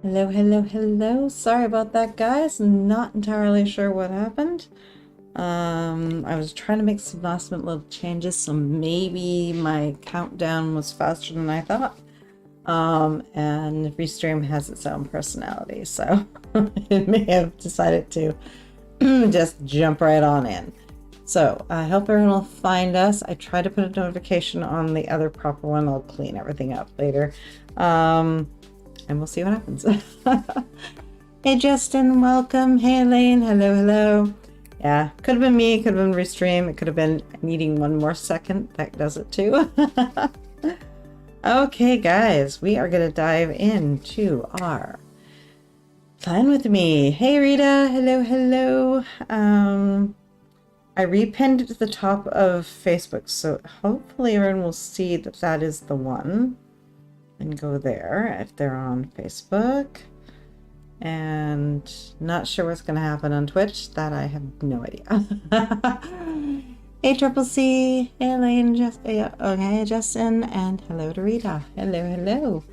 Hello, hello, hello. Sorry about that, guys. Not entirely sure what happened. I was trying to make some last minute little changes, so maybe my countdown was faster than I thought. And Restream has its own personality, so it may have decided to just jump right on in. So I hope everyone will find us. I tried to put a notification on the other proper one. I'll clean everything up later. And we'll see what happens. Hey Justin, welcome. Hey Elaine, hello, hello. Yeah, could have been me, could have been Restream. It could have been needing one more second. That does it too. Okay, guys, we are going to dive into our plan with me. Hey Rita, hello, hello. I repinned it to the top of Facebook, so hopefully everyone will see that that is the one and go there if they're on Facebook. And not sure what's going to happen on Twitch. That I have no idea. Hey Triple C, hey Elaine, okay, Justin, and hello to Rita. Hello, hello.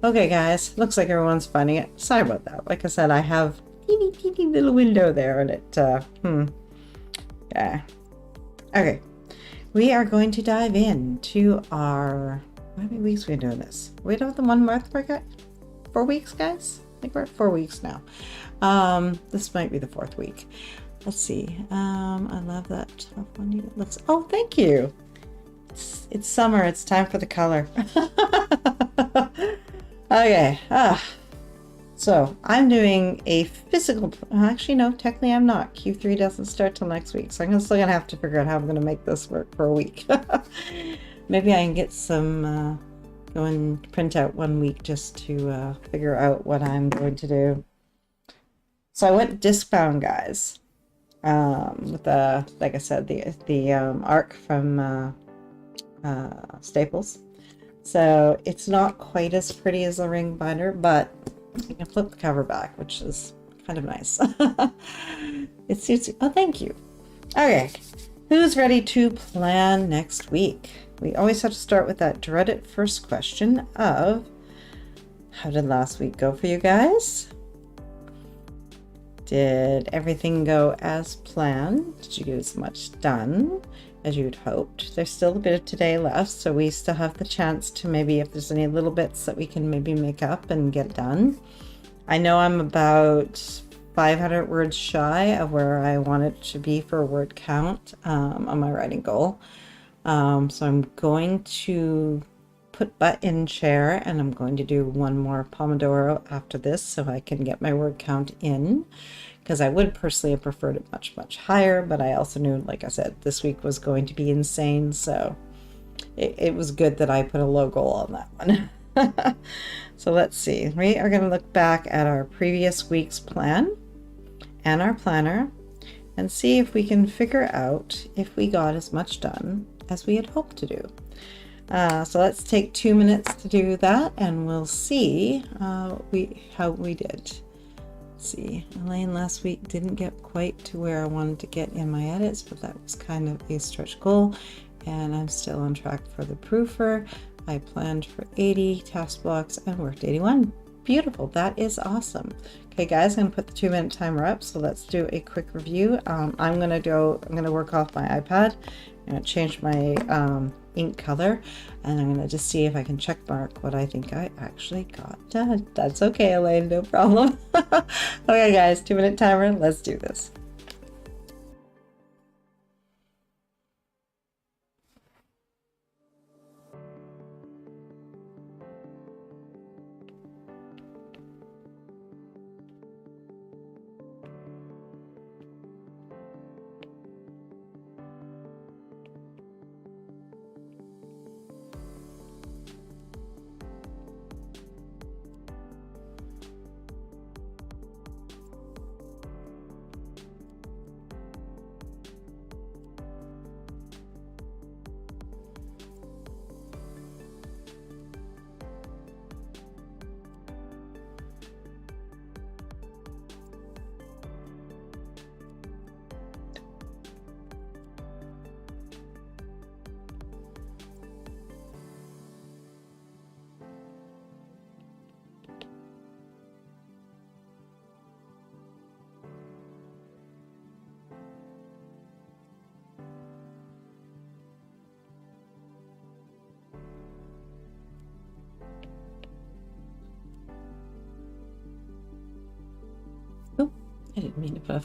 Okay, guys, looks like everyone's finding it. Sorry about that. Like I said, I have a teeny, teeny little window there, and it, yeah. Okay, we are going to dive into our, how many weeks we doing this? We don't have the 1 month workout? 4 weeks, guys? I think we're at 4 weeks now. This might be the 4th week. Let's see. I love that top one. It looks. Oh, thank you. It's summer. It's time for the color. Okay. So I'm doing a physical. Actually, no. Technically, I'm not. Q3 doesn't start till next week, so I'm still gonna have to figure out how I'm gonna make this work for a week. Maybe I can get some. Go and print out 1 week just to figure out what I'm going to do. So I went disc bound, guys, with the, like I said, the arc from Staples. So it's not quite as pretty as a ring binder, but you can flip the cover back, which is kind of nice. It suits you. Oh, thank you. Okay, who's ready to plan next week? We always have to start with that dreaded first question of, how did last week go for you guys? Did everything go as planned? Did you get as much done as you'd hoped? There's still a bit of today left, so we still have the chance to maybe, if there's any little bits that we can maybe make up and get done. I know I'm about 500 words shy of where I want it to be for a word count on my writing goal. So I'm going to put butt in chair, and I'm going to do one more Pomodoro after this so I can get my word count in, because I would personally have preferred it much, much higher, but I also knew, like I said, this week was going to be insane, so it was good that I put a low goal on that one. So let's see. We are going to look back at our previous week's plan and our planner and see if we can figure out if we got as much done as we had hoped to do. So let's take 2 minutes to do that, and we'll see how we did. Let's see, Elaine last week didn't get quite to where I wanted to get in my edits, but that was kind of a stretch goal, and I'm still on track for the proofer. I planned for 80 task blocks and worked 81. Beautiful, that is awesome. Okay guys, I'm gonna put the 2-minute timer up, so let's do a quick review. I'm gonna work off my iPad. I'm gonna change my ink color, and I'm gonna just see if I can check mark what I think I actually got done. That's okay, Elaine, no problem. Okay guys, 2-minute timer, let's do this. I didn't mean to put a...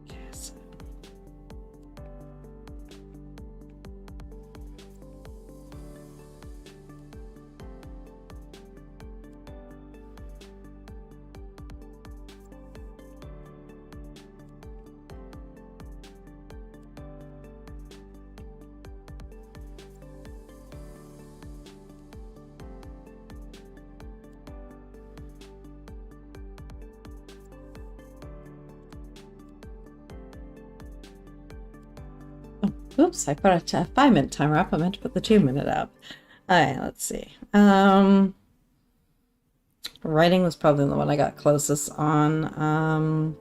Yes. Oops, I put a 5-minute timer up. I meant to put the 2-minute up. All right, let's see. Writing was probably the one I got closest on.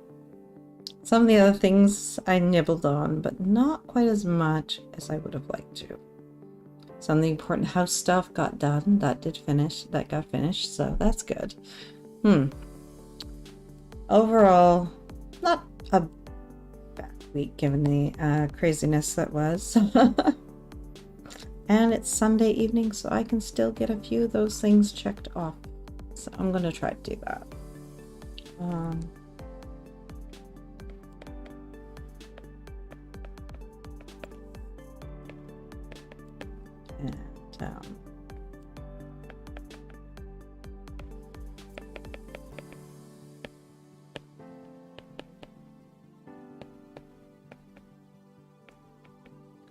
Some of the other things I nibbled on, but not quite as much as I would have liked to. Some of the important house stuff got done. That got finished, so that's good. Overall, not a bad week given the craziness that was. And it's Sunday evening, so I can still get a few of those things checked off. So I'm going to try to do that.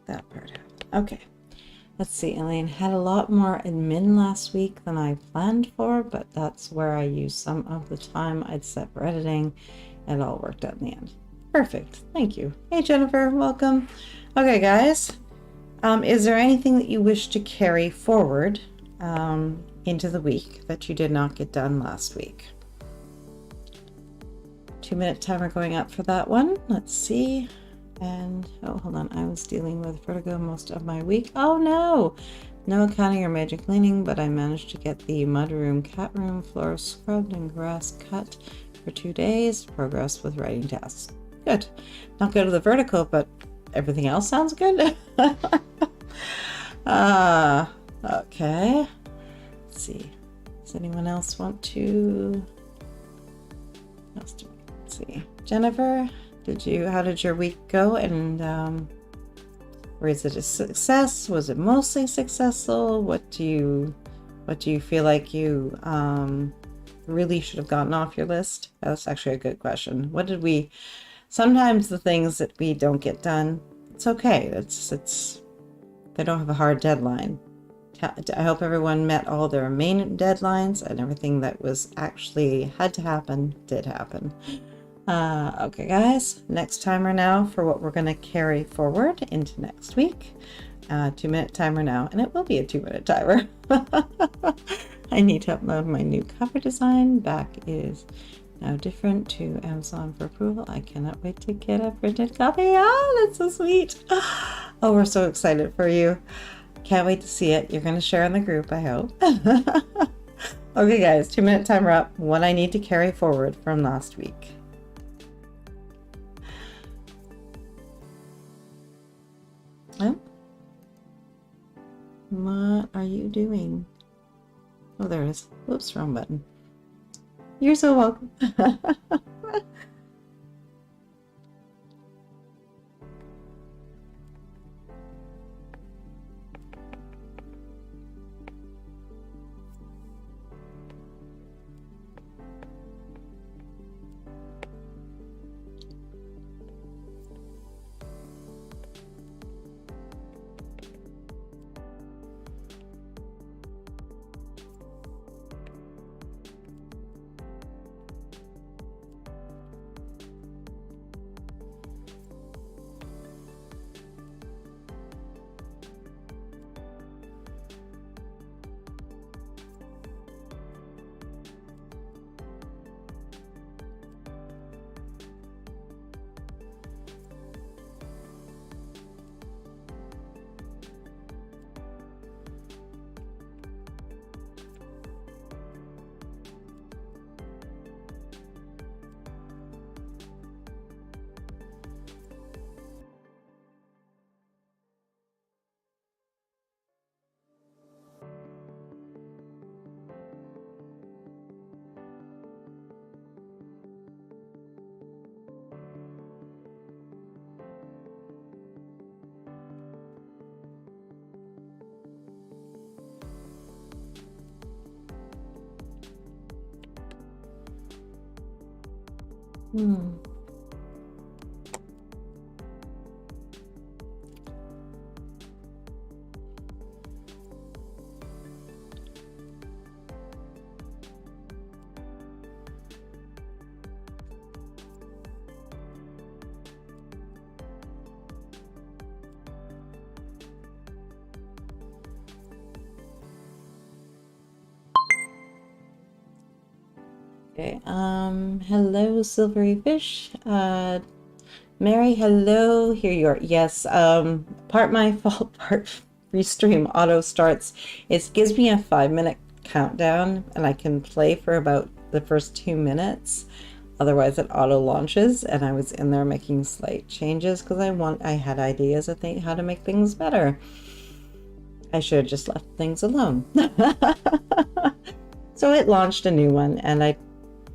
That part out. Okay. Let's see, Elaine had a lot more admin last week than I planned for, but that's where I used some of the time I'd set for editing. It all worked out in the end. Perfect. Thank you. Hey, Jennifer. Welcome. Okay, guys. Is there anything that you wish to carry forward into the week that you did not get done last week? 2-minute timer going up for that one. Let's see. And, oh, hold on, I was dealing with vertigo most of my week. Oh no! No accounting or major cleaning, but I managed to get the mudroom, cat room, floor scrubbed, and grass cut for 2 days. Progress with writing tasks. Good. Not good with the vertical, but everything else sounds good. Okay. Let's see. Does anyone else want to... Let's see. Jennifer? How did your week go? And was it a success? Was it mostly successful? What do you feel like you really should have gotten off your list? That's actually a good question. Sometimes the things that we don't get done, it's okay. They don't have a hard deadline. I hope everyone met all their main deadlines and everything that was actually had to happen did happen. Okay, guys, next timer now for what we're going to carry forward into next week. 2-minute timer now, and it will be a 2-minute timer. I need to upload my new cover design. Back is now different to Amazon for approval. I cannot wait to get a printed copy. Oh, that's so sweet. Oh, we're so excited for you. Can't wait to see it. You're going to share in the group, I hope. Okay, guys, 2-minute timer up. What I need to carry forward from last week. Oh. What are you doing? Oh, there it is. Whoops, wrong button. You're so welcome. Hmm. Okay, hello, Silvery Fish. Mary, hello. Here you are. Yes, part my fault, part Restream auto starts. It gives me a 5-minute countdown, and I can play for about the first 2 minutes. Otherwise, it auto launches, and I was in there making slight changes because I had ideas of how to make things better. I should have just left things alone. So it launched a new one, and I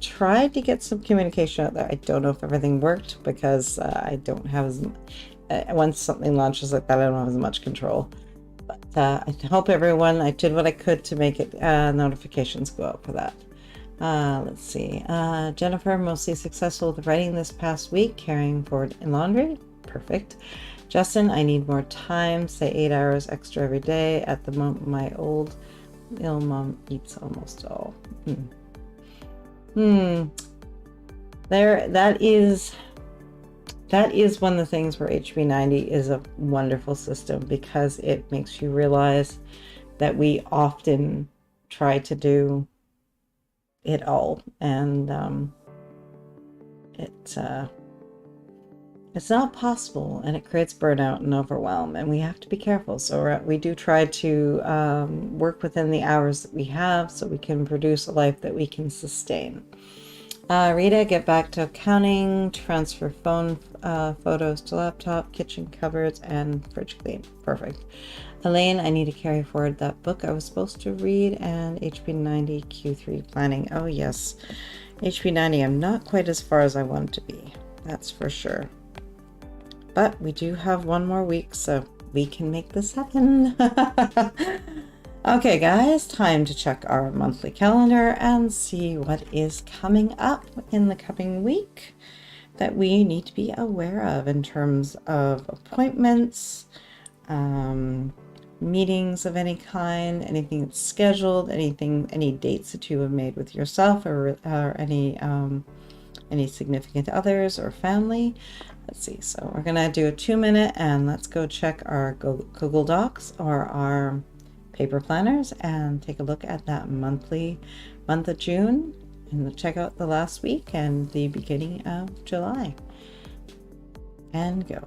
tried to get some communication out there. I don't know if everything worked because I don't have as once something launches like that, I don't have as much control. But I hope everyone, I did what I could to make it notifications go out for that. Let's see. Jennifer, mostly successful with writing this past week, carrying forward in laundry. Perfect. Justin, I need more time, say 8 hours extra every day. At the moment, my old ill mom eats almost all. That is one of the things where HB90 is a wonderful system, because it makes you realize that we often try to do it all, and it's not possible, and it creates burnout and overwhelm, and we have to be careful. So we do try to work within the hours that we have so we can produce a life that we can sustain. Rita, get back to accounting, transfer phone photos to laptop, kitchen cupboards, and fridge clean. Perfect. Elaine, I need to carry forward that book I was supposed to read, and HB90 Q3 planning. Oh yes, HB90, I'm not quite as far as I want to be, that's for sure. But we do have one more week, so we can make this happen. Okay, guys, time to check our monthly calendar and see what is coming up in the coming week that we need to be aware of in terms of appointments, meetings of any kind, anything that's scheduled, any dates that you have made with yourself or any significant others or family. Let's see, so we're gonna do a 2-minute, and let's go check our Google Docs or our paper planners and take a look at that month of June, and check out the last week and the beginning of July, and go.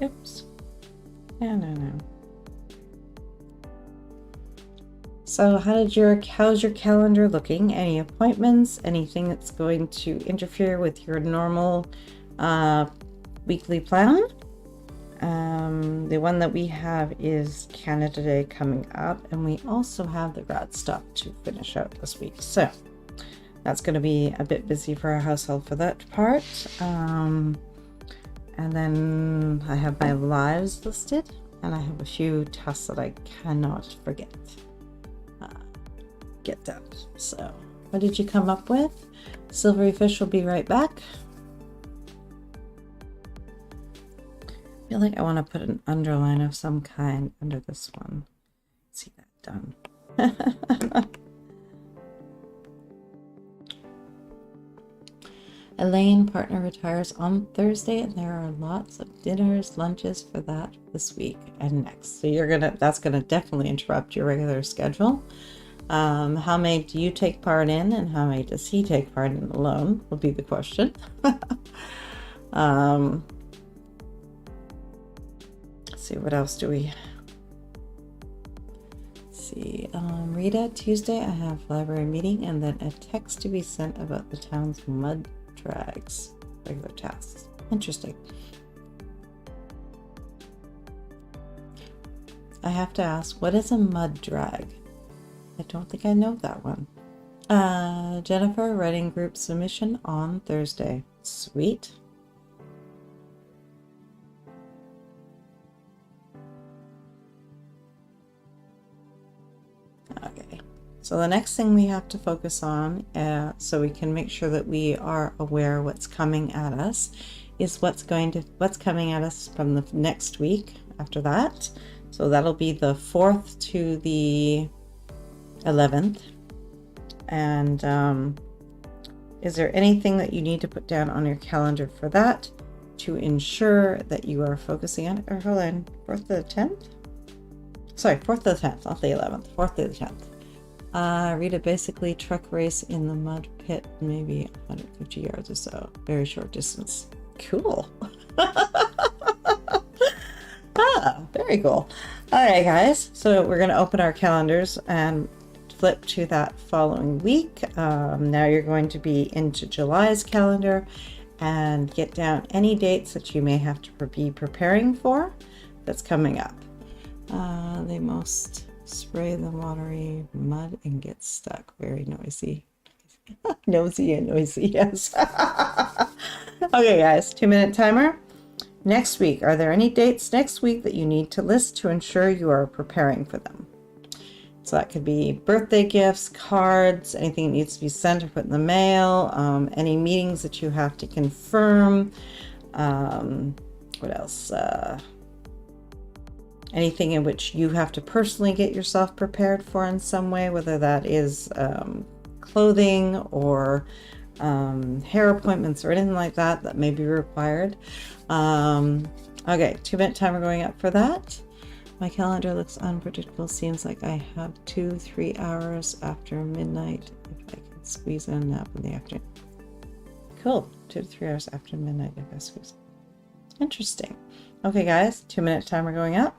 Oops. No. So how's your calendar looking? Any appointments? Anything that's going to interfere with your normal weekly plan? The one that we have is Canada Day coming up, and we also have the grad stuff to finish out this week. So that's going to be a bit busy for our household for that part. And then I have my lives listed, and I have a few tasks that I cannot forget get done. So what did you come up with? Silvery Fish will be right back. I feel like I want to put an underline of some kind under this one. Let's see that done. Elaine, partner, retires on Thursday, and there are lots of dinners, lunches for that this week and next. So that's gonna definitely interrupt your regular schedule. How many do you take part in, and how many does he take part in alone will be the question. Let's see, what else do we see? Rita, Tuesday I have library meeting, and then a text to be sent about the town's mud drags. Regular tasks. Interesting. I have to ask, what is a mud drag? I don't think I know that one. Jennifer, writing group submission on Thursday. Sweet. Okay, so the next thing we have to focus on, so we can make sure that we are aware what's coming at us, is what's coming at us from the next week after that. So that'll be the 4th to the 11th. And is there anything that you need to put down on your calendar for that to ensure that you are focusing on it? Or hold on, 4th to the 10th? Sorry, 4th to the 10th, not the 11th, 4th to the 10th. Rita, basically truck race in the mud pit, maybe 150 yards or so, very short distance. Cool. Very cool. All right, guys, so we're going to open our calendars and flip to that following week. Now you're going to be into July's calendar and get down any dates that you may have to be preparing for that's coming up. They most spray the watery mud and get stuck. Very noisy. Nosy and noisy, yes. Okay, guys, 2-minute timer. Next week, are there any dates next week that you need to list to ensure you are preparing for them? So that could be birthday gifts, cards, anything that needs to be sent or put in the mail, any meetings that you have to confirm. What else? Anything in which you have to personally get yourself prepared for in some way, whether that is clothing or hair appointments or anything like that that may be required. Okay, 2-minute timer going up for that. My calendar looks unpredictable. Seems like I have 2-3 hours after midnight if I can squeeze in a nap in the afternoon. Cool. 2 to 3 hours after midnight if I squeeze in. Interesting. Okay, guys, 2-minute timer going up.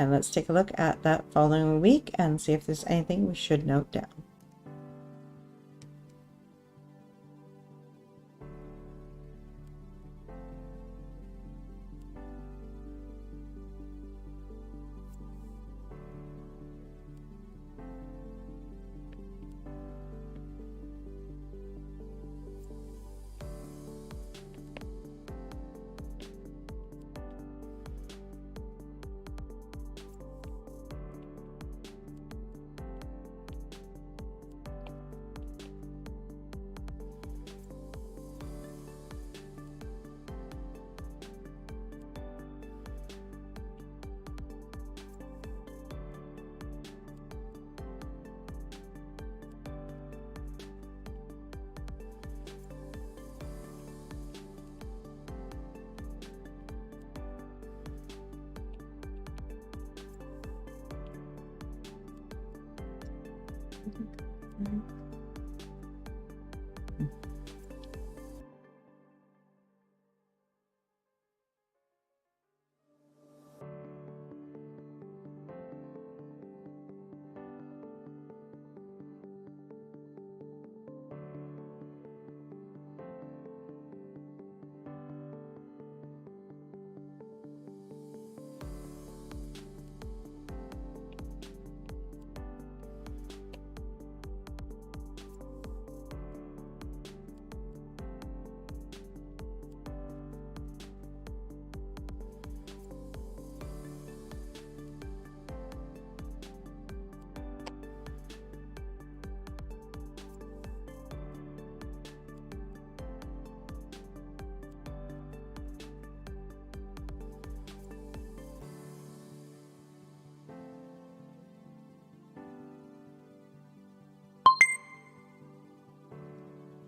And let's take a look at that following week and see if there's anything we should note down.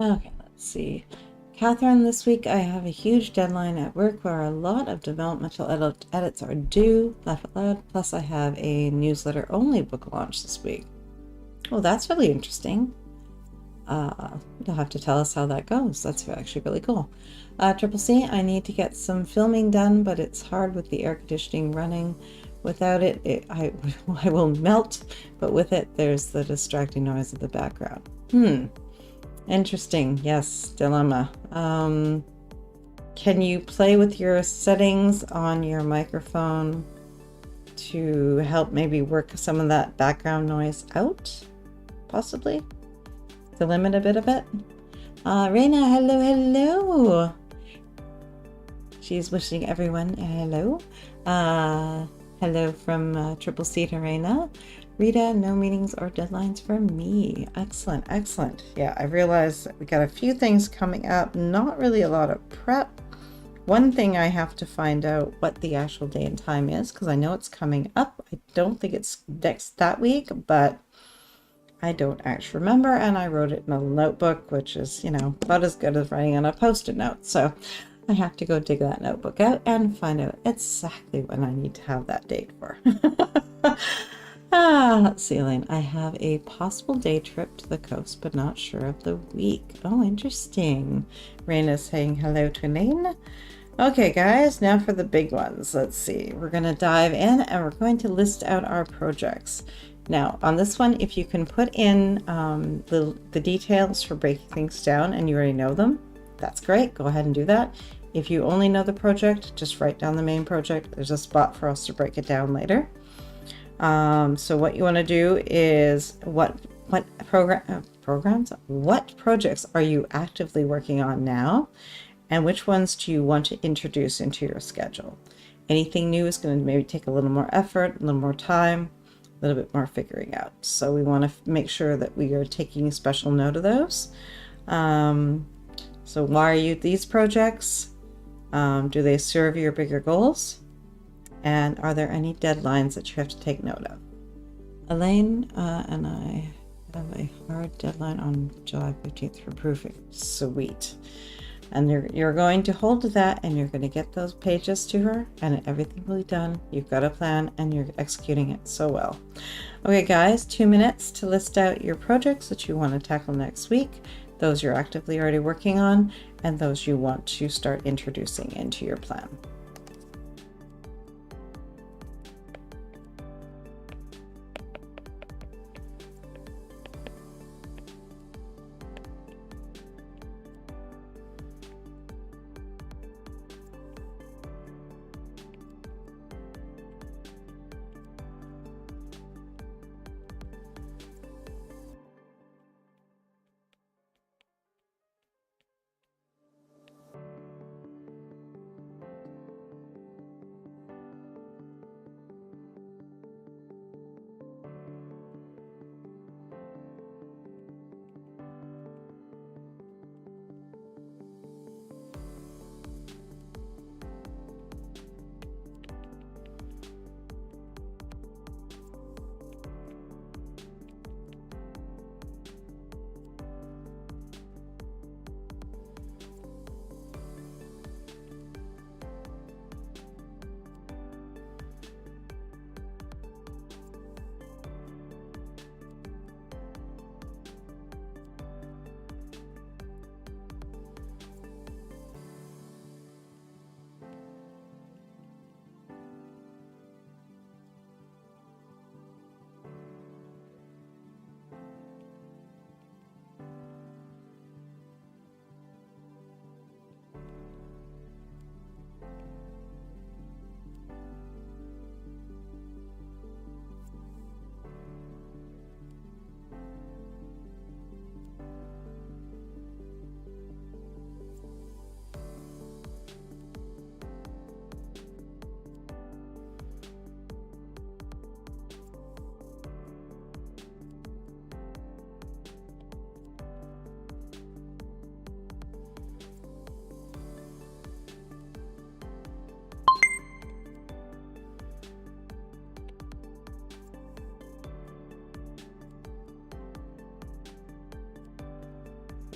Okay, let's see. Catherine, this week I have a huge deadline at work where a lot of developmental edits are due. Laugh out loud. Plus, I have a newsletter-only book launch this week. Oh, that's really interesting. You'll have to tell us how that goes. That's actually really cool. Triple C, I need to get some filming done, but it's hard with the air conditioning running. Without it, I will melt, but with it, there's the distracting noise of the background. Interesting. Yes, dilemma. Can you play with your settings on your microphone to help maybe work some of that background noise out? Possibly? To limit a bit of it? Reina, hello, hello! She's wishing everyone a hello. Hello from Triple C to Reina. Rita, no meetings or deadlines for me. Excellent, excellent. Yeah, I realized that we got a few things coming up, not really a lot of prep. One thing I have to find out what the actual day and time is, because I know it's coming up. I don't think it's next that week, but I don't actually remember, and I wrote it in a notebook, which is, you know, about as good as writing on a post-it note. So I have to go dig that notebook out and find out exactly when I need to have that date for. Let's see, Elaine. I have a possible day trip to the coast, but not sure of the week. Oh, interesting. Raina's saying hello to Elaine. Okay, guys, now for the big ones. Let's see. We're going to dive in and we're going to list out our projects. Now, on this one, if you can put in the details for breaking things down and you already know them, that's great. Go ahead and do that. If you only know the project, just write down the main project. There's a spot for us to break it down later. So what you want to do is what projects are you actively working on now, and which ones do you want to introduce into your schedule? Anything new is going to maybe take a little more effort, a little more time, a little bit more figuring out. So we want to make sure that we are taking special note of those. So why are you these projects? Do they serve your bigger goals? And are there any deadlines that you have to take note of? Elaine and I have a hard deadline on July 15th for proofing. Sweet. And you're going to hold to that, and you're going to get those pages to her, and everything will be done. You've got a plan, and you're executing it so well. Okay, guys, 2 minutes to list out your projects that you want to tackle next week, those you're actively already working on, and those you want to start introducing into your plan.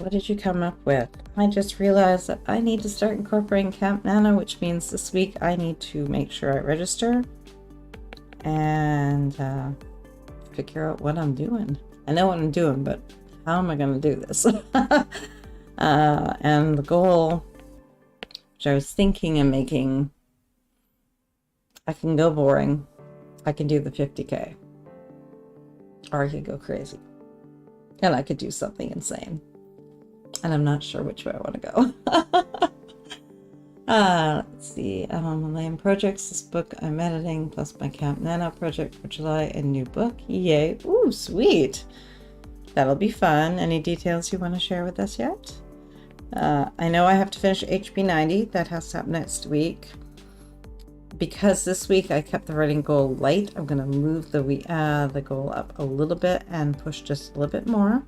what did you come up with? I just realized that I need to start incorporating Camp Nano, which means this week I need to make sure I register and figure out what I'm doing. I know what I'm doing, but how am I going to do this? And the goal, which I was thinking of making, I can go boring. I can do the 50K. Or I could go crazy. And I could do something insane. And I'm not sure which way I want to go. Let's see. Land projects. This book I'm editing, plus my Camp Nano project for July, and new book. Yay. Ooh, sweet. That'll be fun. Any details you want to share with us yet? I know I have to finish HB 90. That has to happen next week. Because this week I kept the writing goal light, I'm going to move the goal up a little bit and push just a little bit more.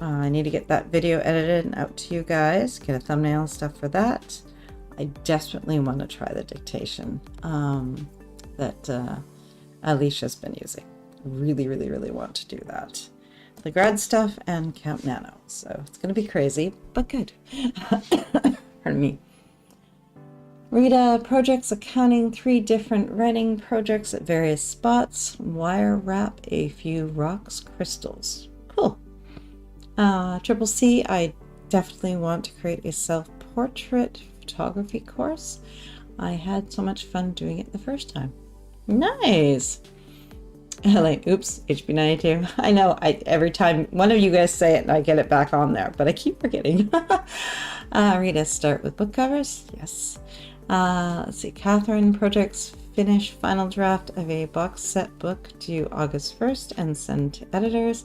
I need to get that video edited and out to you guys, get a thumbnail and stuff for that. I desperately want to try the dictation that Alicia's been using. Really, really, really want to do that. The grad stuff and Camp Nano. So it's going to be crazy, but good. Pardon me. Rita projects accounting 3 different writing projects at various spots. Wire wrap a few rocks crystals. Cool. Triple C, I definitely want to create a self-portrait photography course. I had so much fun doing it the first time. Nice. Like, oops, HB92. I know, every time one of you guys say it, I get it back on there, but I keep forgetting. Rita, start with book covers. Yes. Let's see. Catherine projects finish final draft of a box set book due August 1st and send to editors.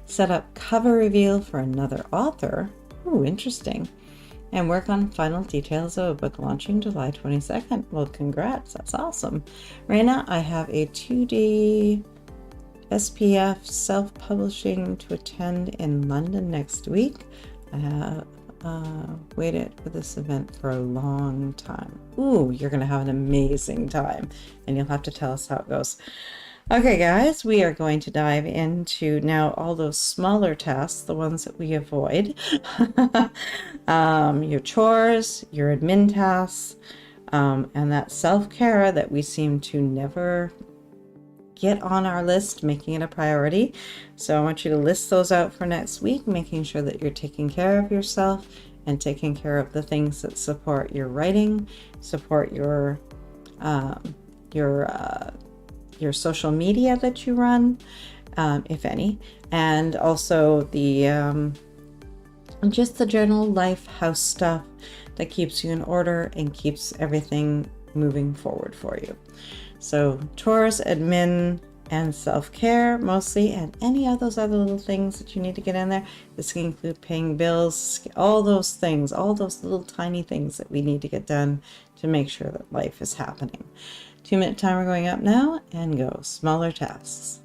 Set up cover reveal for another author. Ooh, interesting. And work on final details of a book launching July 22nd. Well, congrats. That's awesome. Raina, I have a 2D SPF self-publishing to attend in London next week. I have waited for this event for a long time. Ooh, you're going to have an amazing time. And you'll have to tell us how it goes. Okay, guys, we are going to dive into now all those smaller tasks, the ones that we avoid. Your chores, your admin tasks, and that self-care that we seem to never get on our list, making it a priority. So I want you to list those out for next week, making sure that you're taking care of yourself and taking care of the things that support your writing, support your social media that you run, if any, and also the just the general life house stuff that keeps you in order and keeps everything moving forward for you. So chores, admin, and self-care mostly, and any of those other little things that you need to get in there. This can include paying bills, all those things, all those little tiny things that we need to get done to make sure that life is happening. 2-minute timer going up now, and go. Smaller tasks.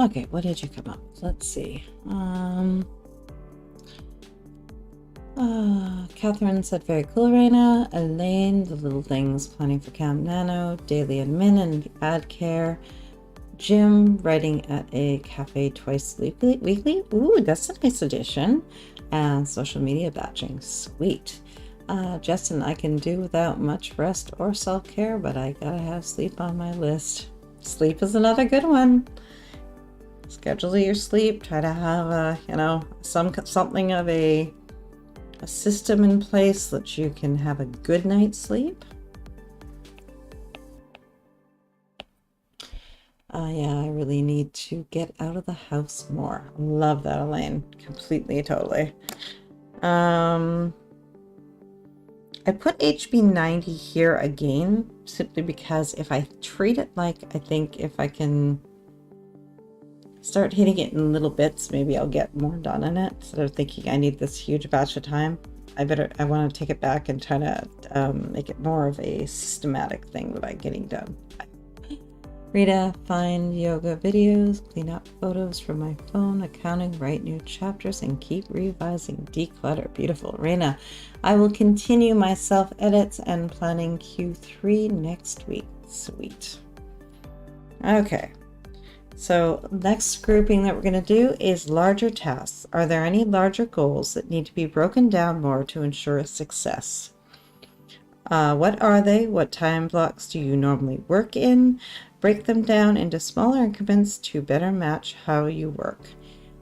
Okay, what did you come up with? Let's see. Catherine said, very cool, Raina. Elaine, the little things, planning for Camp Nano. Daily admin and ad care. Jim, writing at a cafe twice weekly. Ooh, that's a nice addition. And social media batching. Sweet. Justin, I can do without much rest or self-care, but I gotta have sleep on my list. Sleep is another good one. Schedule your sleep. Try to have something of a system in place so that you can have a good night's sleep. Yeah, I really need to get out of the house more. Love that, Elaine. Completely, totally. I put HB90 here again, simply because if I treat it like, I think if I can start hitting it in little bits, maybe I'll get more done in it. Instead of thinking I need this huge batch of time, I want to take it back and try to make it more of a systematic thing that I'm getting done. Rita, find yoga videos, clean up photos from my phone, accounting, write new chapters, and keep revising. Declutter. Beautiful. Raina, I will continue my self-edits and planning Q3 next week. Sweet. Okay. So next grouping that we're going to do is larger tasks. Are there any larger goals that need to be broken down more to ensure success? What are they? What time blocks do you normally work in? Break them down into smaller increments to better match how you work.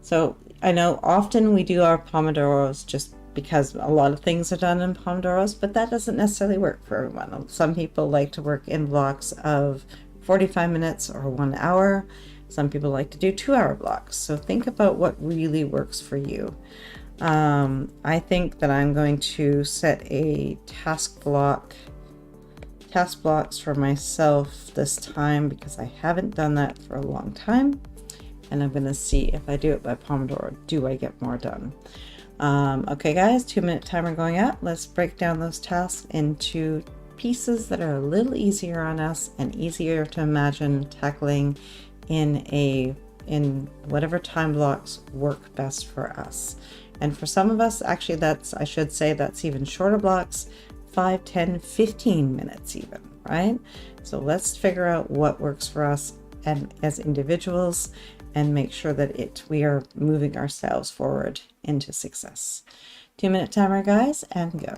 So I know often we do our Pomodoros just because a lot of things are done in Pomodoros, but that doesn't necessarily work for everyone. Some people like to work in blocks of 45 minutes or 1 hour. Some people like to do 2-hour blocks. So think about what really works for you. I think that I'm going to set a task blocks for myself this time because I haven't done that for a long time, and I'm going to see if I do it by Pomodoro, do I get more done? Okay guys, 2-minute timer going up. Let's break down those tasks into pieces that are a little easier on us and easier to imagine tackling in whatever time blocks work best for us. And for some of us, actually that's even shorter blocks, 5, 10, 15 minutes even, right? So let's figure out what works for us and as individuals and make sure that we are moving ourselves forward into success. 2-minute timer, guys, and go.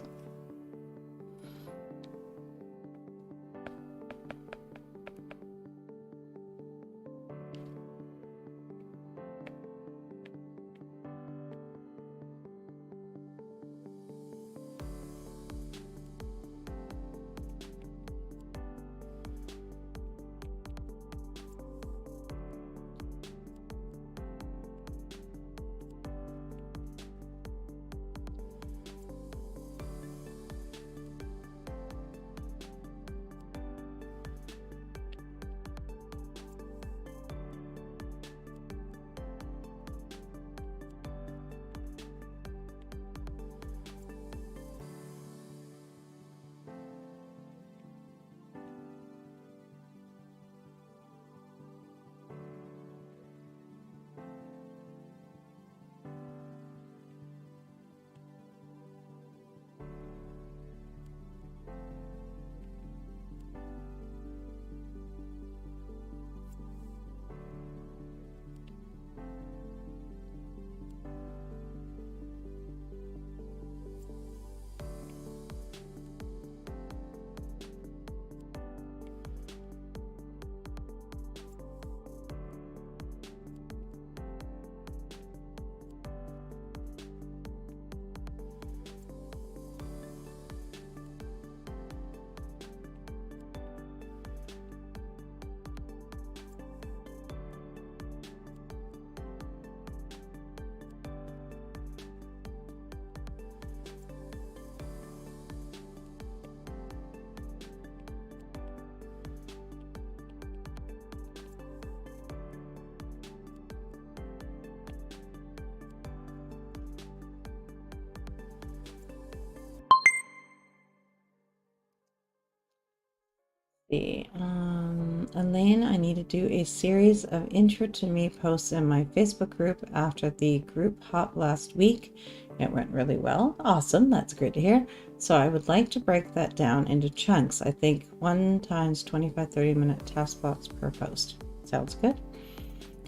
Elaine, I need to do a series of intro to me posts in my Facebook group after the group hop last week. It went really well. Awesome. That's great to hear. So I would like to break that down into chunks. I think 1 times 25, 30-minute task blocks per post. Sounds good.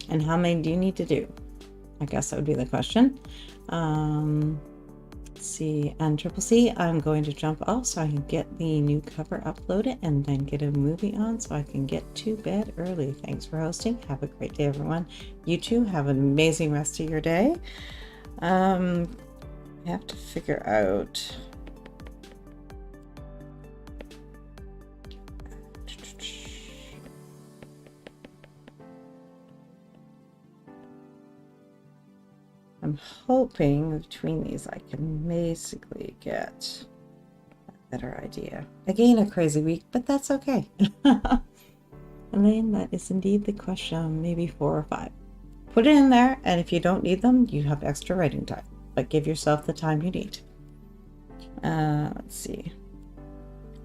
And how many do you need to do? I guess that would be the question. Let's see, and Triple C, I'm going to jump off so I can get the new cover uploaded and then get a movie on so I can get to bed early. Thanks for hosting. Have a great day, everyone. You too. Have an amazing rest of your day. I have to figure out. I'm hoping between these I can basically get a better idea. Again, a crazy week, but that's okay. Elaine, that is indeed the question. Maybe 4 or 5. Put it in there, and if you don't need them, you have extra writing time. But give yourself the time you need. Let's see.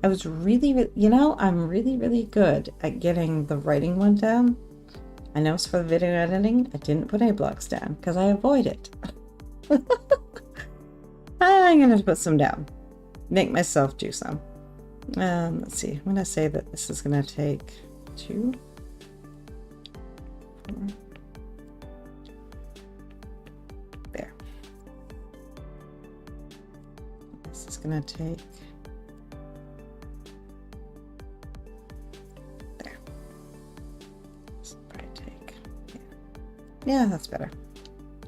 I was really, I'm really good at getting the writing one down. I know for the video editing, I didn't put any blocks down because I avoid it. I'm going to put some down. Make myself do some. Let's see. I'm going to say that this is going to take 2, 4. There. This is going to take. Yeah, that's better.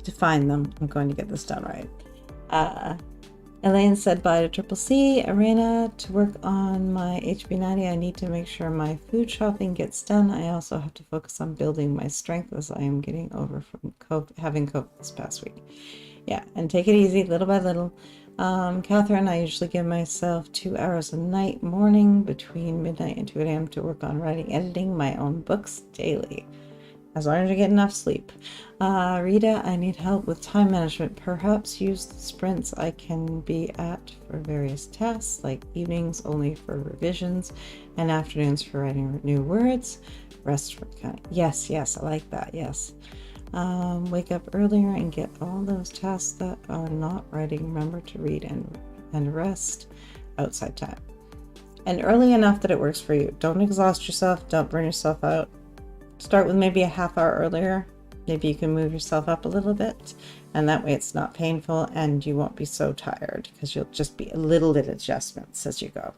To find them, I'm going to get this done right. Elaine said bye to Triple C. Arena, to work on my HB90, I need to make sure my food shopping gets done. I also have to focus on building my strength as I am getting over from having COVID this past week. Yeah, and take it easy, little by little. Catherine, I usually give myself 2 hours a night, morning, between midnight and 2 a.m. to work on writing, editing my own books daily. As long as you get enough sleep. Rita, I need help with time management. Perhaps use the sprints I can be at for various tasks, like evenings only for revisions and afternoons for writing new words. Rest for kind. Yes, I like that. Yes. Wake up earlier and get all those tasks that are not writing. Remember to read and rest outside time. And early enough that it works for you. Don't exhaust yourself. Don't burn yourself out. Start with maybe a half hour earlier. Maybe you can move yourself up a little bit, and that way it's not painful and you won't be so tired because you'll just be a little bit adjustments as you go.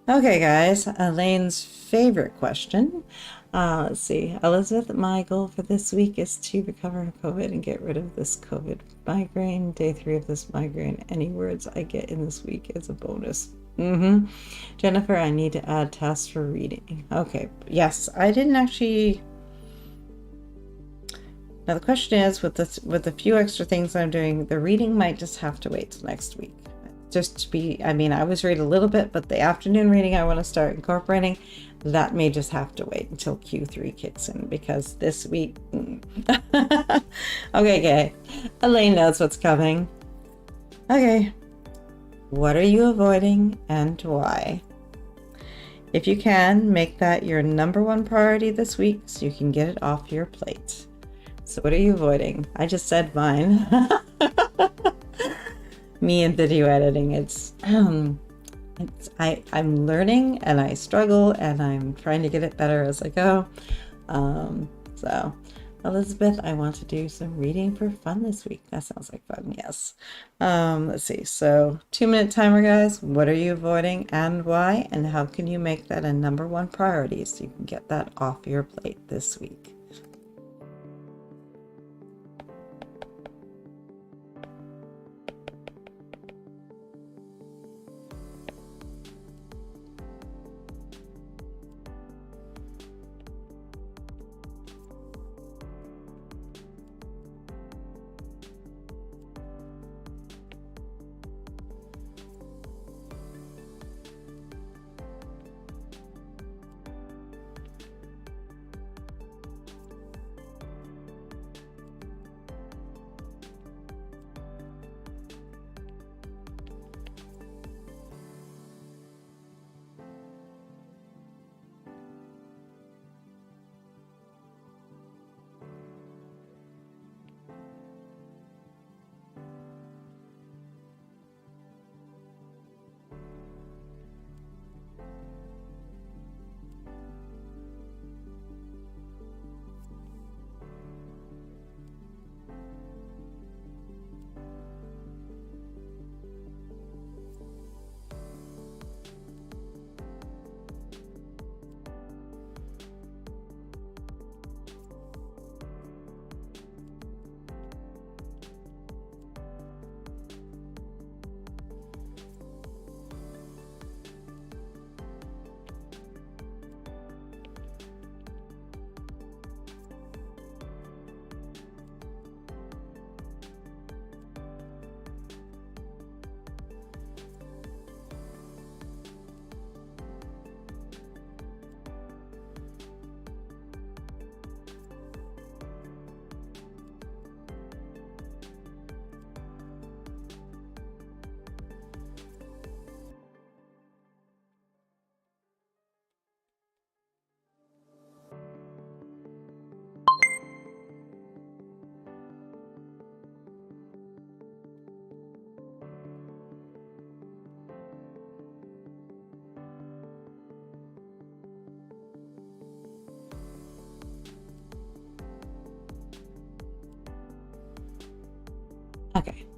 Okay, guys, Elaine's favorite question. Let's see. Elizabeth, my goal for this week is to recover from COVID and get rid of this COVID migraine. Day 3 of this migraine. Any words I get in this week is a bonus. Jennifer, I need to add tasks for reading. Okay, yes, I didn't actually. Now the question is, with the few extra things I'm doing, the reading might just have to wait till next week. Just to be, I mean, I always read a little bit, but the afternoon reading I want to start incorporating, that may just have to wait until Q3 kicks in because this week. Okay, Elaine knows what's coming. Okay. What are you avoiding and why? If you can, make that your #1 priority this week so you can get it off your plate. So what are you avoiding? I just said mine. Me and video editing. I'm learning and I struggle and I'm trying to get it better as I go. So Elizabeth, I want to do some reading for fun this week. That sounds like fun, yes. Let's see. So 2-minute timer, guys. What are you avoiding and why? And how can you make that a #1 priority so you can get that off your plate this week?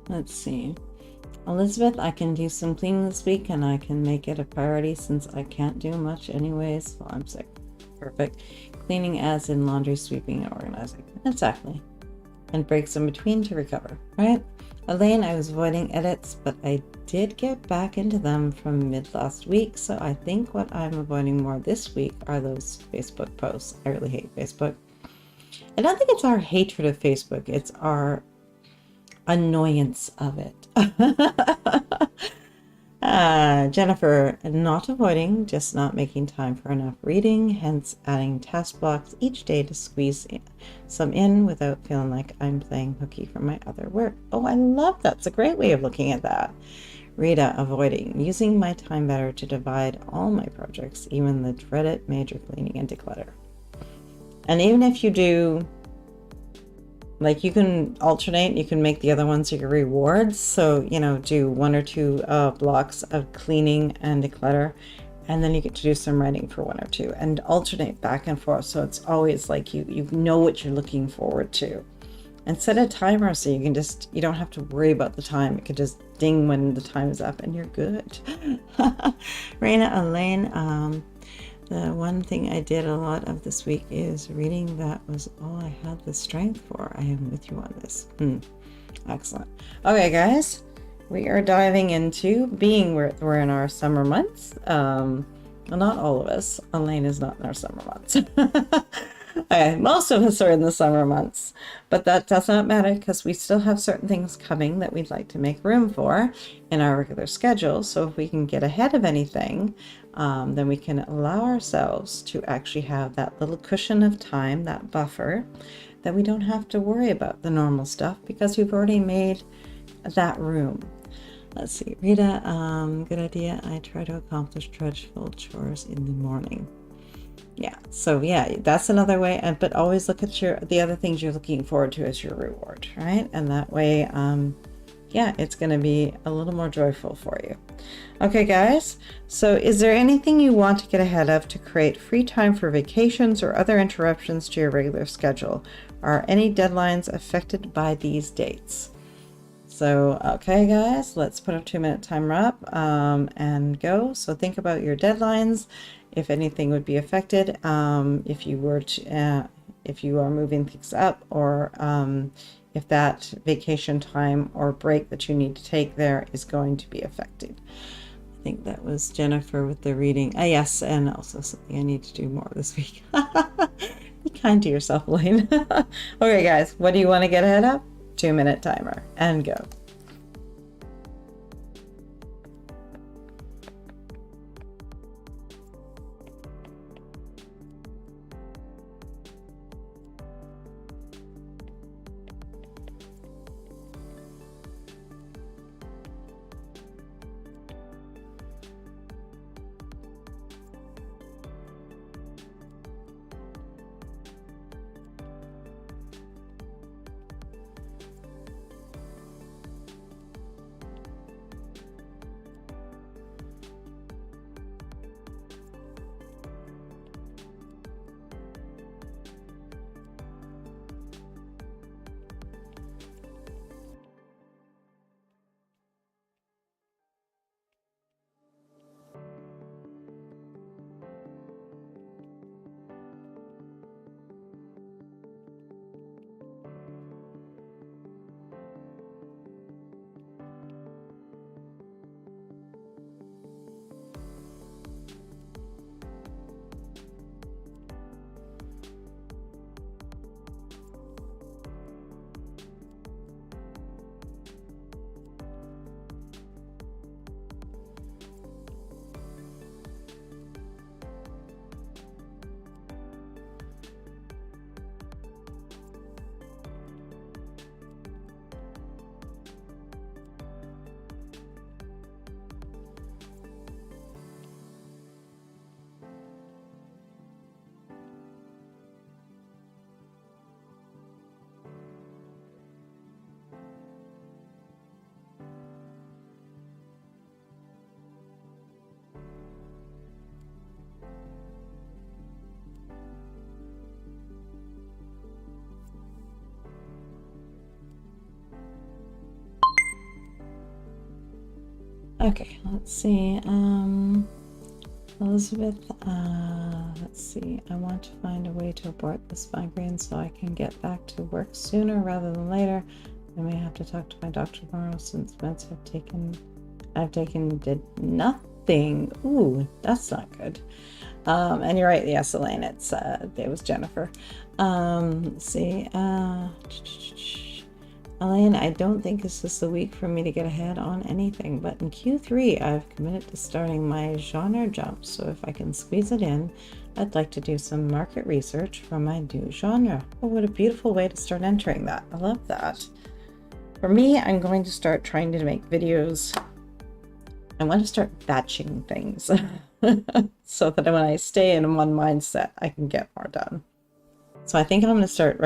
Let's see. Elizabeth, I can do some cleaning this week and I can make it a priority since I can't do much anyways while I'm sick. Perfect. Cleaning as in laundry, sweeping, and organizing. Exactly. And breaks in between to recover, right? Elaine, I was avoiding edits, but I did get back into them from mid last week, so I think what I'm avoiding more this week are those Facebook posts. I really hate Facebook. I don't think it's our hatred of Facebook, it's our annoyance of it. Jennifer, not avoiding, just not making time for enough reading, hence adding task blocks each day to squeeze some in without feeling like I'm playing hooky from my other work. Oh, I love that. It's a great way of looking at that. Rita, avoiding, using my time better to divide all my projects, even the dreaded major cleaning and declutter. And even if you do, like, you can alternate, you can make the other ones your rewards. So, you know, do 1 or 2 blocks of cleaning and declutter, and then you get to do some writing for 1 or 2 and alternate back and forth. So it's always like you know what you're looking forward to. And set a timer so you can just, you don't have to worry about the time. It could just ding when the time is up and you're good. Raina, Elaine, the one thing I did a lot of this week is reading. That was all I had the strength for. I am with you on this. Excellent. Okay, guys, we are diving into being, we're in our summer months. Well, not all of us. Elaine is not in our summer months. Most of us are in the summer months, but that does not matter because we still have certain things coming that we'd like to make room for in our regular schedule. So if we can get ahead of anything, then we can allow ourselves to actually have that little cushion of time, that buffer, that we don't have to worry about the normal stuff because we've already made that room. Let's see, Rita, good idea. I try to accomplish dreadful chores in the morning. Yeah, so yeah, that's another way. But always look at the other things you're looking forward to as your reward, right? And that way, yeah, it's going to be a little more joyful for you. Okay, guys, so is there anything you want to get ahead of to create free time for vacations or other interruptions to your regular schedule? Are any deadlines affected by these dates? So, okay, guys, let's put a 2-minute timer up and go. So think about your deadlines, if anything would be affected, if you were to, if you are moving things up, or if that vacation time or break that you need to take there is going to be affected. I think that was Jennifer with the reading. Yes, and also something I need to do more this week. Be kind to yourself, Elaine. Okay, guys, what do you want to get ahead of? 2-minute timer and go. Okay, let's see. Elizabeth, let's see. I want to find a way to abort this migraine so I can get back to work sooner rather than later. I may have to talk to my doctor tomorrow since meds I've taken did nothing. Ooh, that's not good. And you're right, yes, Elaine, it was Jennifer. Let's see. Elaine, I don't think this is the week for me to get ahead on anything, but in Q3, I've committed to starting my genre jump, so if I can squeeze it in, I'd like to do some market research for my new genre. Oh, what a beautiful way to start entering that. I love that. For me, I'm going to start trying to make videos. I want to start batching things so that when I stay in one mindset, I can get more done. So I think I'm going to start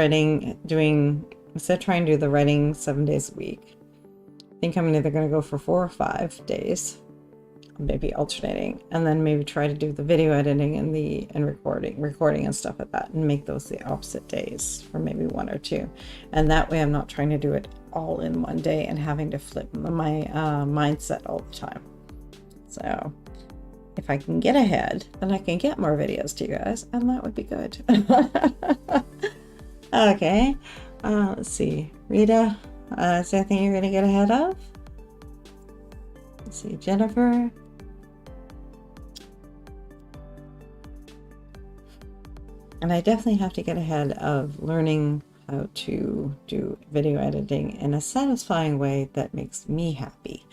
instead of trying to do the writing 7 days a week, I think I'm either going to go for 4 or 5 days, maybe alternating, and then maybe try to do the video editing and recording and stuff like that, and make those the opposite days for maybe 1 or 2. And that way I'm not trying to do it all in one day and having to flip my mindset all the time. So if I can get ahead, then I can get more videos to you guys, and that would be good. Okay, let's see. Rita, is there anything you're going to get ahead of? Let's see, Jennifer. And I definitely have to get ahead of learning how to do video editing in a satisfying way that makes me happy.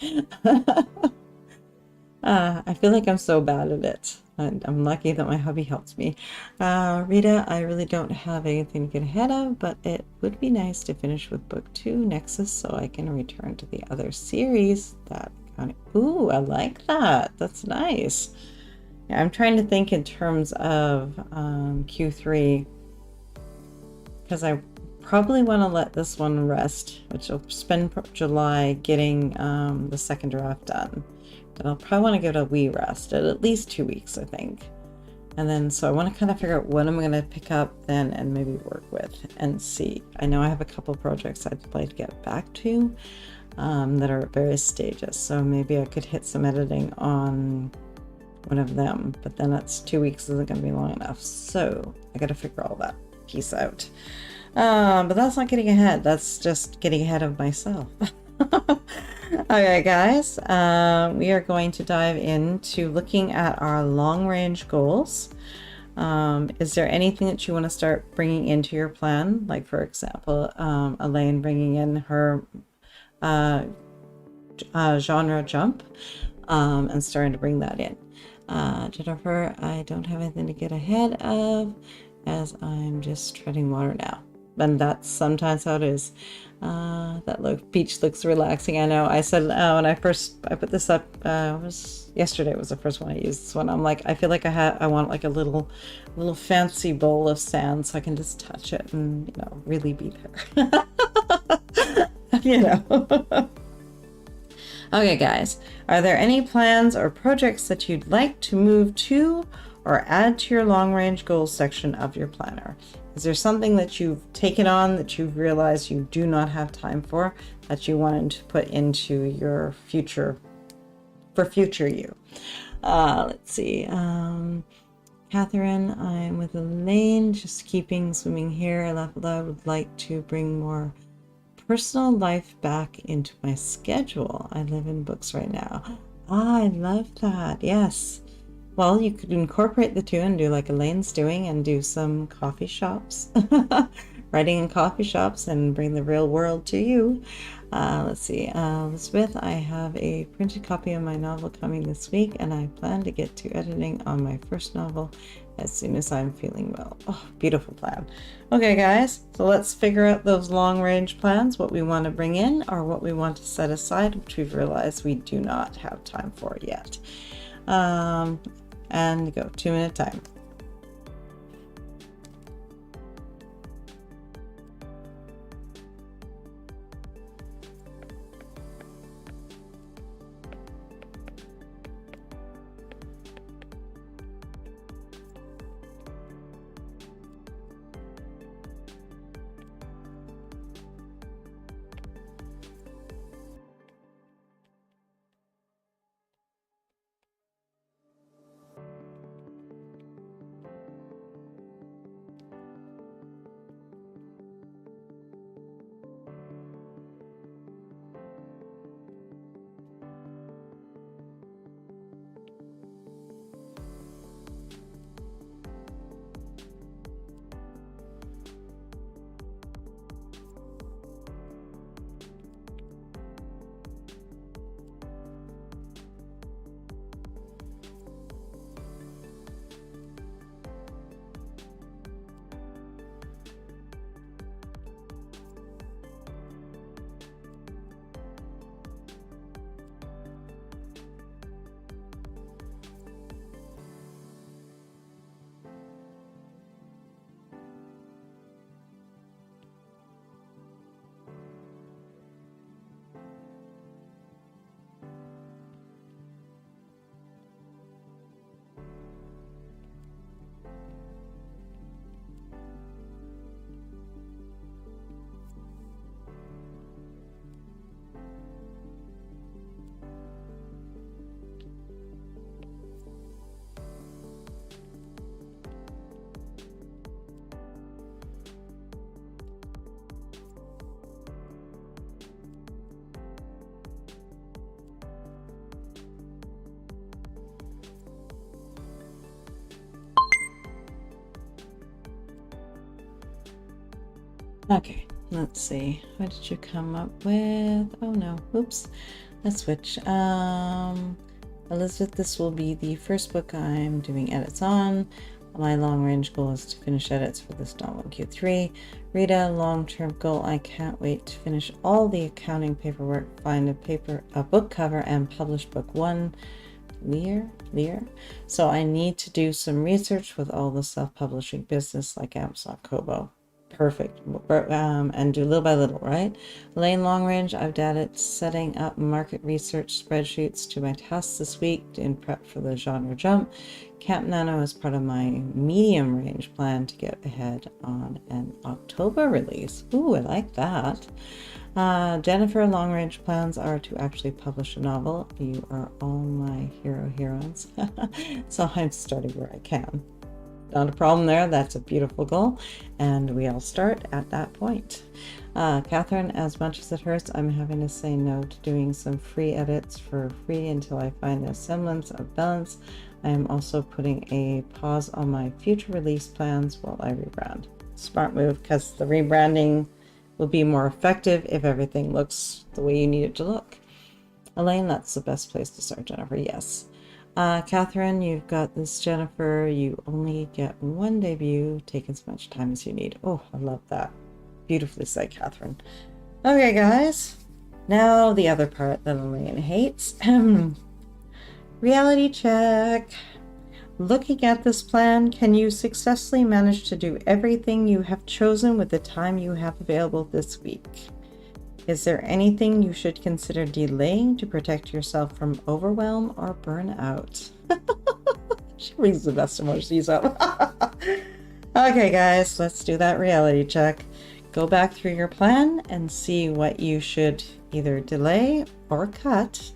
I feel like I'm so bad at it. I'm lucky that my hubby helps me. Rita, I really don't have anything to get ahead of, but it would be nice to finish with book 2, Nexus, so I can return to the other series. Ooh, I like that. That's nice. Yeah, I'm trying to think in terms of Q3, because I probably want to let this one rest, which will spend July getting the second draft done. But I'll probably want to give it a wee rest at least 2 weeks, I think. And then, so I want to kind of figure out what I'm going to pick up then and maybe work with and see. I know I have a couple projects I'd like to get back to that are at various stages. So maybe I could hit some editing on one of them, but then that's 2 weeks isn't going to be long enough. So I got to figure all that piece out. But that's not getting ahead. That's just getting ahead of myself. Okay, guys, we are going to dive into looking at our long-range goals. Is there anything that you want to start bringing into your plan? Like, for example, Elaine bringing in her genre jump and starting to bring that in. Jennifer, I don't have anything to get ahead of as I'm just treading water now. And that's sometimes how it is. That beach looks relaxing. I know. I said when I put this up, yesterday was the first one I used this one. I'm like, I feel like I want like a little fancy bowl of sand so I can just touch it and really be there. Okay, guys, are there any plans or projects that you'd like to move to or add to your long-range goals section of your planner? Is there something that you've taken on that you've realized you do not have time for that you wanted to put into your future, for future you? Let's see. Catherine, I'm with Elaine, just swimming here. I would like to bring more personal life back into my schedule. I live in books right now. I love that. Yes. Well, you could incorporate the two and do like Elaine's doing and do some coffee shops, writing in coffee shops, and bring the real world to you. Let's see, Elizabeth, I have a printed copy of my novel coming this week, and I plan to get to editing on my first novel as soon as I'm feeling well. Oh, beautiful plan. Okay, guys, so let's figure out those long-range plans, what we want to bring in or what we want to set aside, which we've realized we do not have time for yet. And go 2 minute time. Okay, let's see. What did you come up with? Oh no, oops. Let's switch. Elizabeth, this will be the first book I'm doing edits on. My long-range goal is to finish edits for this novel in Q3. Rita, long-term goal, I can't wait to finish all the accounting paperwork, find a book cover, and publish book 1. Lear. So I need to do some research with all the self-publishing business like Amazon, Kobo. Perfect. And do little by little, right? Lane long range, I've added setting up market research spreadsheets to my tasks this week in prep for the genre jump. Camp Nano is part of my medium range plan to get ahead on an October release. Ooh, I like that. Jennifer, long range plans are to actually publish a novel. You are all my heroes. So I'm starting where I can. Not a problem there. That's a beautiful goal. And we all start at that point. Catherine, as much as it hurts, I'm having to say no to doing some free edits for free until I find a semblance of balance. I am also putting a pause on my future release plans while I rebrand. Smart move, because the rebranding will be more effective if everything looks the way you need it to look. Elaine, that's the best place to start, Jennifer. Yes. Catherine, you've got this, Jennifer. You only get one debut. Take as much time as you need. Oh, I love that. Beautifully said, Catherine. Okay, guys. Now the other part that Elaine hates. Reality check. Looking at this plan, can you successfully manage to do everything you have chosen with the time you have available this week? Is there anything you should consider delaying to protect yourself from overwhelm or burnout? She brings the best emojis up. Okay, guys, let's do that reality check. Go back through your plan and see what you should either delay or cut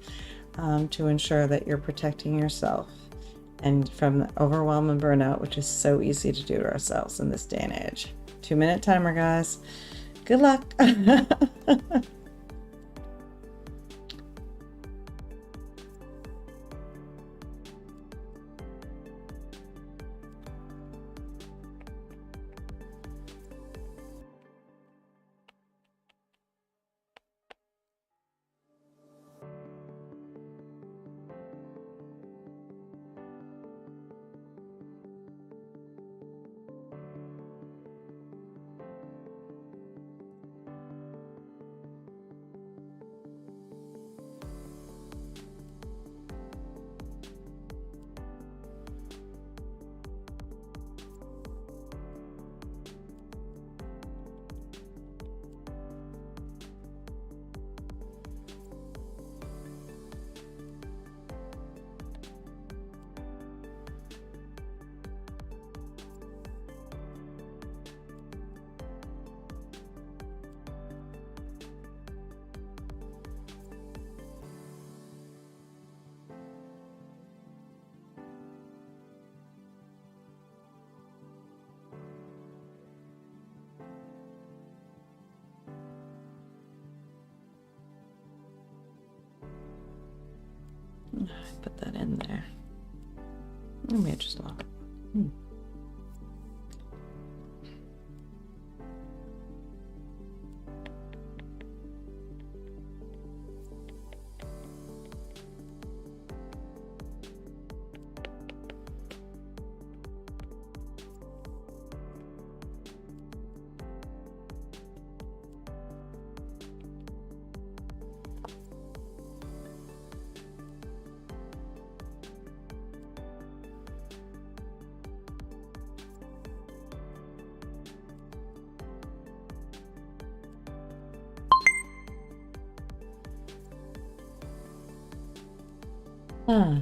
to ensure that you're protecting yourself and from the overwhelm and burnout, which is so easy to do to ourselves in this day and age. 2-minute timer, guys. Good luck. Put that in there. Maybe I just lock it.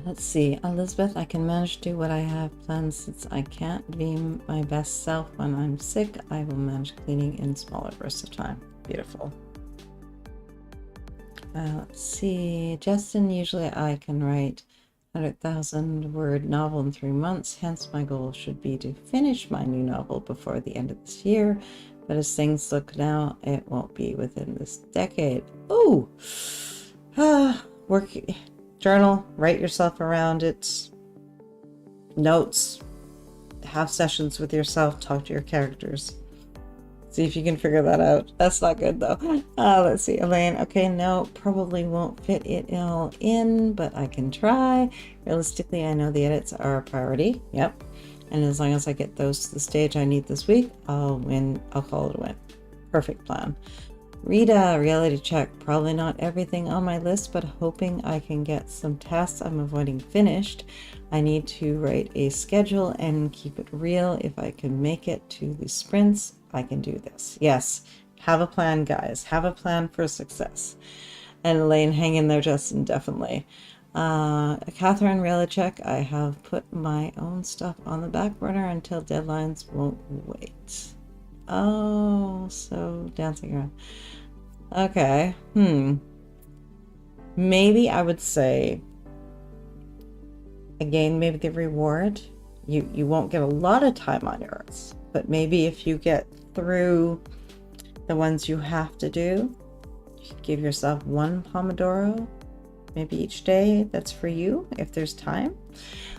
Let's see. Elizabeth, I can manage to do what I have planned since I can't be my best self when I'm sick. I will manage cleaning in smaller bursts of time. Beautiful. Let's see. Justin, usually I can write 100,000 word novel in 3 months. Hence, my goal should be to finish my new novel before the end of this year. But as things look now, it won't be within this decade. Ooh! Work. Journal, write yourself around it, notes, have sessions with yourself, talk to your characters. See if you can figure that out. That's not good though. Let's see, Elaine. Okay, no, probably won't fit it all in, but I can try. Realistically, I know the edits are a priority. Yep. And as long as I get those to the stage I need this week, I'll win. I'll call it a win. Perfect plan. Rita, reality check. Probably not everything on my list, but hoping I can get some tasks I'm avoiding finished. I need to write a schedule and keep it real. If I can make it to the sprints, I can do this. Yes, have a plan, guys. Have a plan for success. And Elaine, hang in there, Justin, definitely. Catherine, reality check. I have put my own stuff on the back burner until deadlines won't wait. Oh, so dancing around. Okay. Maybe I would say, again, maybe the reward. You won't get a lot of time on yours, but maybe if you get through the ones you have to do, you give yourself one Pomodoro, maybe each day. That's for you if there's time.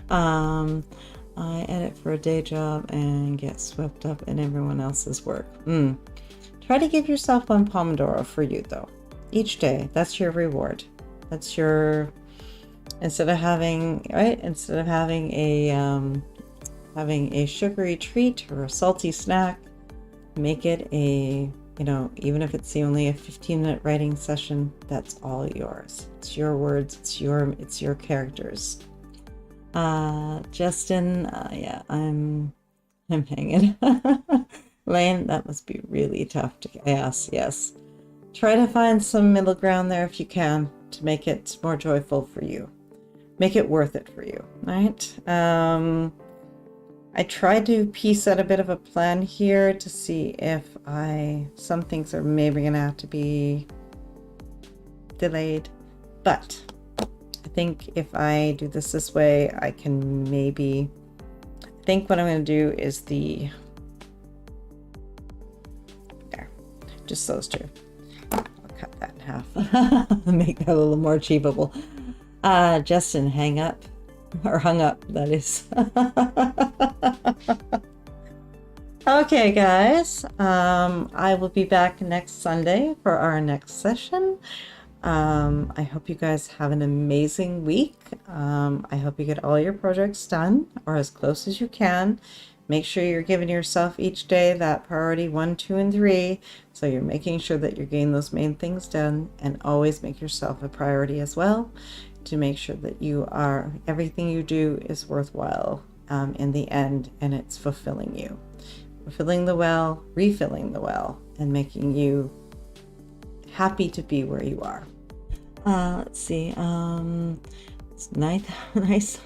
I edit for a day job and get swept up in everyone else's work. Try to give yourself one Pomodoro for you though, each day. That's your reward. That's your, instead of having a sugary treat or a salty snack, make it a, even if it's only a 15-minute writing session, that's all yours. It's your words, it's your characters. Justin, yeah, I'm hanging. Lane, that must be really tough to yes. Try to find some middle ground there if you can to make it more joyful for you. Make it worth it for you, right? I tried to piece out a bit of a plan here to see if some things are maybe gonna have to be delayed, but I think if I do this way, I can maybe, I think what I'm going to do is there, just those two. I'll cut that in half, make that a little more achievable. Justin, hung up, that is. Okay, guys, I will be back next Sunday for our next session. I hope you guys have an amazing week. I hope you get all your projects done or as close as you can. Make sure you're giving yourself each day that priority 1, 2, and 3. So you're making sure that you're getting those main things done, and always make yourself a priority as well to make sure that everything you do is worthwhile in the end, and it's fulfilling you. Fulfilling the well, refilling the well, and making you happy to be where you are. Let's see. It's nice.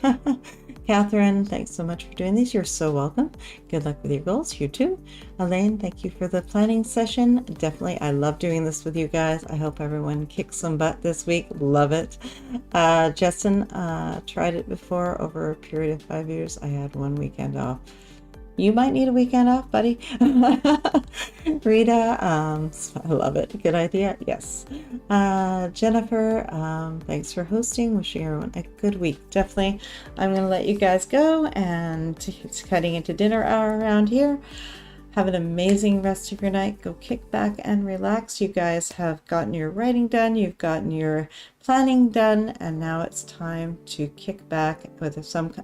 Catherine, thanks so much for doing these. You're so welcome. Good luck with your goals. You too. Elaine, thank you for the planning session. Definitely, I love doing this with you guys. I hope everyone kicks some butt this week. Love it. Justin, tried it before over a period of 5 years. I had 1 weekend off. You might need a weekend off, buddy. Rita, I love it. Good idea. Yes. Jennifer, thanks for hosting. Wishing everyone a good week. Definitely. I'm going to let you guys go, and it's cutting into dinner hour around here. Have an amazing rest of your night. Go kick back and relax. You guys have gotten your writing done. You've gotten your planning done. And now it's time to kick back with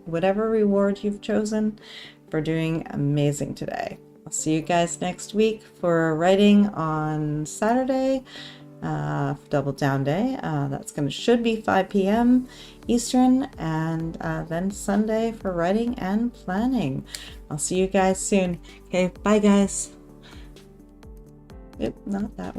whatever reward you've chosen for doing amazing today. I'll see you guys next week for writing on Saturday, Double Down Day. Should be 5 p.m. Eastern, and then Sunday for writing and planning. I'll see you guys soon. Okay, bye guys. Not that one.